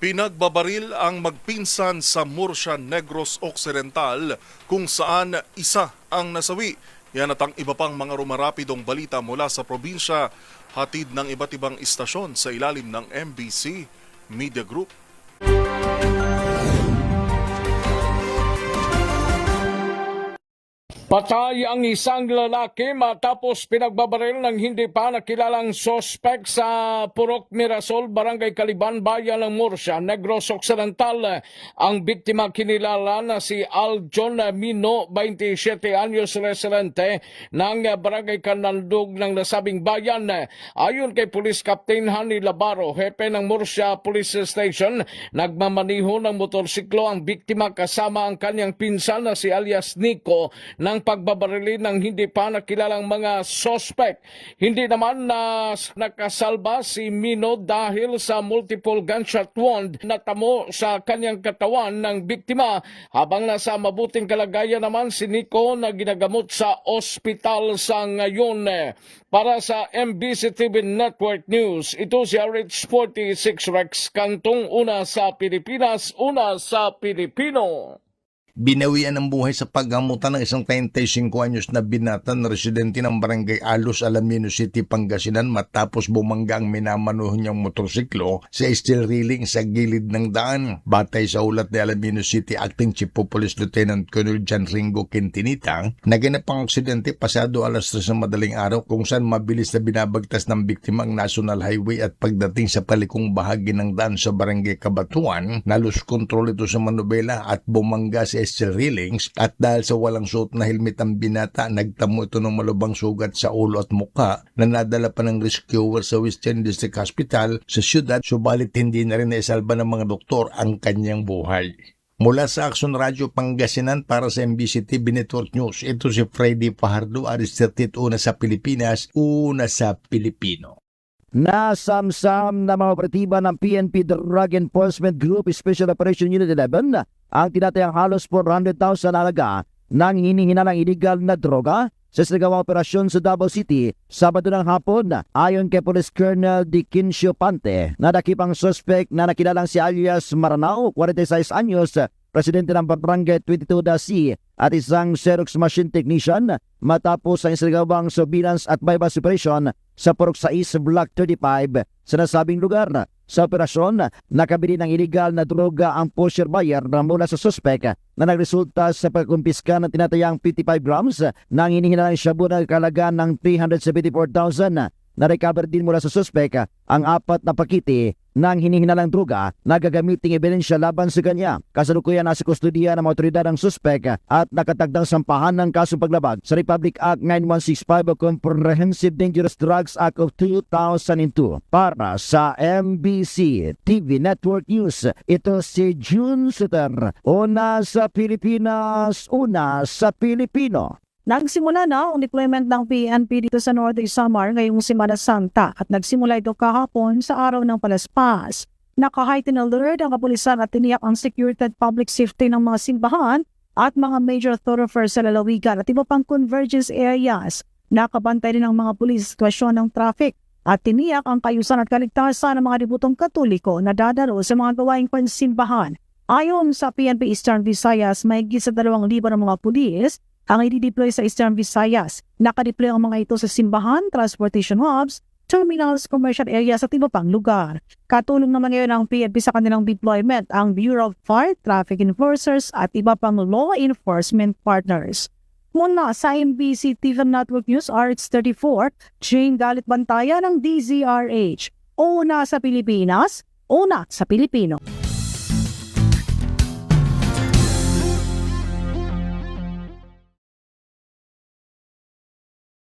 Pinagbabaril ang magpinsan sa Murcia, Negros Occidental kung saan isa ang nasawi. Yan at ang iba pang mga rumarapidong balita mula sa probinsya, hatid ng iba't ibang istasyon sa ilalim ng MBC Media Group. Patay ang isang lalaki matapos pinagbabaril ng hindi pa nakilalang sospek sa Purok Mirasol, Barangay Caliban, Bayan ng Murcia, Negros Occidental. Ang biktima kinilala na si Aljon Mino, 27 anyos, residente ng Barangay Canandug ng nasabing bayan. Ayon kay Police Captain Hani Labaro, hepe ng Murcia Police Station, nagmamaniho ng motorsiklo ang biktima kasama ang kanyang pinsan na si alias Nico ng pagbabarili ng hindi pa nakilalang mga sospek. Hindi naman na nakasalba si Mino dahil sa multiple gunshot wound na tamo sa kanyang katawan ng biktima, habang nasa mabuting kalagayan naman si Nico na ginagamot sa ospital sa ngayon. Para sa MBC TV Network News, ito si RH46 Rex Kantong, una sa Pilipinas, una sa Pilipino. Binawian ng buhay sa paggamutan ng isang 35 anyos na binata na residente ng Barangay Alos, Alamino City, Pangasinan matapos bumangga ang minamanuhan niyang motorsiklo sa steel railing sa gilid ng daan. Batay sa ulat ni Alamino City Acting Chief of Police Lieutenant Colonel John Ringo Quintinita, naganap ang aksidente pasado alas 3 ng madaling araw kung saan mabilis na binabagtas ng biktima ang National Highway at pagdating sa palikong bahagi ng daan sa Barangay Cabatuan, na-lose control ito sa manubela at bumangga sa steel railings, at dahil sa walang suot na helmet ang binata, nagtamo ito ng malubang sugat sa ulo at mukha na nadala pa ng rescuer sa Western District Hospital sa siyudad, subalit hindi na rin naisalba ng mga doktor ang kanyang buhay. Mula sa Action Radio Pangasinan para sa MBC TV Network News, ito si Freddy Fajardo, Aristetit, una sa Pilipinas, una sa Pilipino. Nasamsam na mga operatiba ng PNP Drug Enforcement Group Special Operation Unit 11 ang tinatayang halos 400,000 halaga ng hinihinalang illegal na droga sa sinagawang operasyon sa Davao City Sabado ng hapon. Ayon kay Police Colonel Diquincio Pante, nadakip ang suspect na nakilalang si alias Maranao, 46 anyos, presidente ng Barangay 22C at isang Xerox machine technician matapos ang sinagawang surveillance at bypass operation sa Purok 6 Block 35 sa nasabing lugar. Sa operasyon, nakabili ng illegal na droga ang pusher buyer mula sa suspect na nagresulta sa pagkumpiska ng tinatayang 55 grams ng hinihinalang shabu na kalagaan ng 374,000. Na-recover din mula sa suspect ang 4 na pakete ng hinihinalang droga na gagamiting ebidensya laban sa kanya. Kasalukuyan nasa kustodiya ng mga otoridad ang suspect at nakatagdang sampahan ng kasong paglabag sa Republic Act 9165 o Comprehensive Dangerous Drugs Act of 2002. Para sa MBC TV Network News, ito si June Suter, una sa Pilipinas, una sa Pilipino. Nagsimula na ang deployment ng PNP dito sa Northern Samar ngayong Semana Santa at nagsimula ito kahapon sa araw ng Palaspas. Naka-heightened alert ang kapulisan at tiniyak ang security at public safety ng mga simbahan at mga major thoroughfares sa lalawigan at iba pang convergence areas. Nakabantay din ang mga pulis sa sitwasyon ng traffic at tiniyak ang kayusan at kaligtasan ng mga debutong Katoliko na dadalo sa mga gawaing pansimbahan. Ayon sa PNP Eastern Visayas, mahigit sa 2,000 ng mga pulis ang i-deploy sa Eastern Visayas. Nakadeploy ang mga ito sa simbahan, transportation hubs, terminals, commercial areas at iba pang lugar. Katulong naman ngayon ang PNP sa kanilang deployment ang Bureau of Fire, Traffic Enforcers at iba pang law enforcement partners. Muna sa MBC TV Network News, RH34, Jane Galit Bantaya ng DZRH. Una sa Pilipinas, una sa Pilipino.